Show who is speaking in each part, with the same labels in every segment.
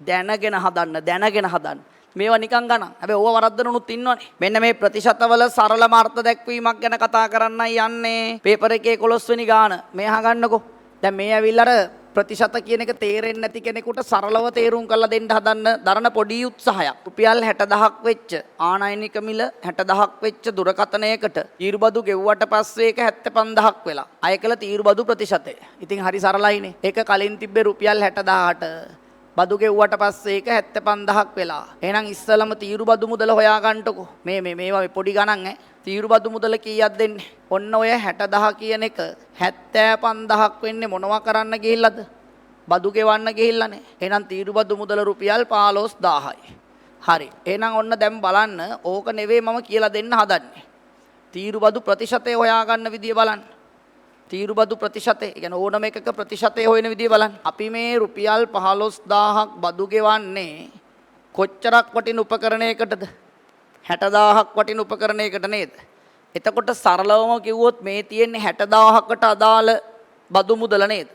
Speaker 1: දැනගෙන හදන්න. මේවා නිකන් ගණන්. හැබැයි ඕවා වරද්දනුත් ඉන්නවනේ. මෙන්න මේ ප්‍රතිශතවල සරලම අර්ථ දැක්වීමක් ගැන කතා කරන්නයි යන්නේ. පේපර් එකේ 11 වෙනි ගාන. මේ අහගන්නකෝ. දැන් මේ ඇවිල්ලා අර ප්‍රතිශත කියන එක තේරෙන්නේ නැති කෙනෙකුට සරලව තේරුම් කරලා දෙන්න හදන්න දරන පොඩි උත්සාහයක්. රුපියල් 60000ක් වෙච්ච ආනයනික මිල 60000ක් වෙච්ච දුරකථනයකට තීරුබදු ගෙව්වට පස්සේ ඒක 75000ක් වෙලා. අය කළ තීරුබදු ප්‍රතිශතය. ඉතින් හරි සරලයිනේ. ඒක කලින් තිබ්බේ රුපියල් 60000ට. බදු ගෙව්වට පස්සේ ඒක 75000ක් වෙලා. එහෙනම් ඉස්සලම තීරුබදු මුදල හොයා ගන්නකො. මේවා පොඩි ගණන් ඈ. තීරුබදු මුදල කීයක් දෙන්නේ? ඔන්න ඔය 60000 කියන එක 75000ක් වෙන්නේ මොනවා කරන්න ගිහිල්ලාද? බදු ගෙවන්න ගිහිල්ලානේ. එහෙනම් තීරුබදු මුදල රුපියල් 15000යි. හරි. එහෙනම් ඔන්න දැන් බලන්න ඕක නෙවෙයි මම කියලා දෙන්න හදන්නේ. තීරුබදු ප්‍රතිශතය හොයා ගන්න විදිය බලන්න. තීරුබදු ප්‍රතිශතය, ඒ කියන්නේ ඕනම එකක ප්‍රතිශතය හොයන විදිය බලන්න. අපි මේ රුපියල් 15000ක් බදු ගෙවන්නේ කොච්චරක් වටින උපකරණයකටද? 60000ක් වටින උපකරණයකට නේද? එතකොට සරලවම කිව්වොත් මේ තියෙන්නේ 60000කට අදාළ බදු මුදල නේද?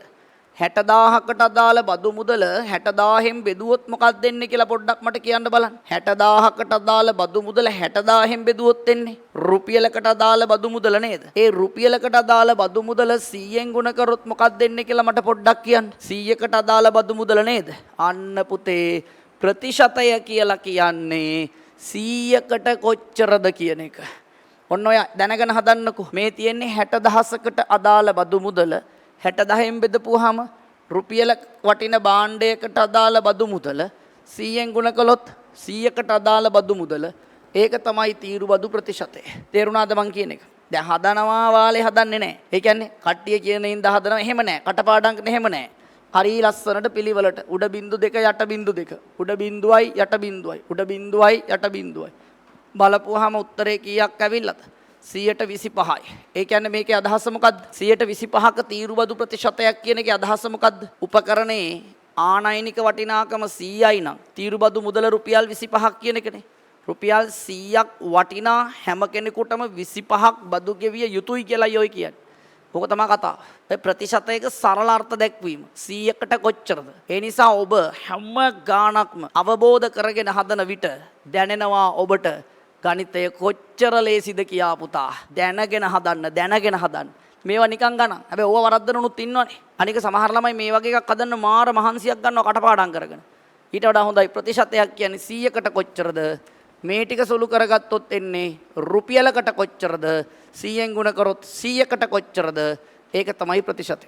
Speaker 1: 60000කට අදාළ බදු මුදල 60000න් බෙදුවොත් මොකක්ද දෙන්නේ කියලා පොඩ්ඩක් මට කියන්න බලන්න. 60000කට අදාළ බදු මුදල 60000න් බෙදුවොත් දෙන්නේ රුපියලකට අදාළ බදු මුදල නේද? ඒ රුපියලකට අදාළ බදු මුදල 100න් ගුණ කරොත් මොකක්ද දෙන්නේ කියලා මට පොඩ්ඩක් කියන්න. 100කට අදාළ බදු මුදල නේද? අන්න පුතේ ප්‍රතිශතය කියලා කියන්නේ 100කට කොච්චරද කියන එක. ඔන්න ඔය දැනගෙන හදන්නකෝ. මේ තියෙන්නේ 60000කට අදාළ බදු මුදල 60000න් බෙදපුවාම රුපියල වටින භාණ්ඩයකට අදාළ බදු මුදල 100න් ගුණ කළොත් 100කට අදාළ බදු මුදල ඒක තමයි තීරුබදු ප්‍රතිශතය. තේරුණාද මං කියන එක? දැන් හදනවා වාලේ හදන්නේ නැහැ. ඒ කියන්නේ කට්ටිය කියන ඉඳ හදනවා එහෙම නැහැ. කටපාඩම් කරන එහෙම නැහැ. හරි ලස්සනට පිළිවෙලට උඩ බින්දු දෙක යට බින්දු දෙක උඩ බින්දුවයි යට බින්දුවයි උඩ බින්දුවයි යට බින්දුවයි බලපුවාම උත්තරේ කීයක් ඇවිල්ලාද? 125යි. ඒ කියන්නේ මේකේ අදහස මොකද්ද? 125ක තීරුබදු ප්‍රතිශතයක් කියන එකේ අදහස මොකද්ද? උපකරණේ ආනයනික වටිනාකම 100යි නම් තීරුබදු මුදල රුපියල් 25ක් කියන එකනේ. රුපියල් 100ක් වටිනා හැම කෙනෙකුටම 25ක් බදු ගෙවිය යුතුයි කියලායි ඔය කියන්නේ. ඕක තමයි කතාව. ඒ ප්‍රතිශතයක සරල අර්ථ දැක්වීම 100කට කොච්චරද? ඒ නිසා ඔබ හැම ගාණක්ම අවබෝධ කරගෙන හදන විට දැනෙනවා ඔබට ගණිතය කොච්චර ලේසිද කියා පුතා. දැනගෙන හදන්න. මේවා නිකන් ගණන්. හැබැයි ඕවා වරද්දනුත් ඉන්නවනේ. අනික සමහර ළමයි මේ වගේ එකක් හදන්න මාර මහන්සියක් ගන්නවා කටපාඩම් කරගෙන. ඊට වඩා හොඳයි ප්‍රතිශතයක් කියන්නේ 100කට කොච්චරද? මේ ටික සුළු කරගත්තොත් එන්නේ රුපියලකට කොච්චරද? 100න් ගුණ කරොත් 100කට කොච්චරද? ඒක තමයි ප්‍රතිශතය.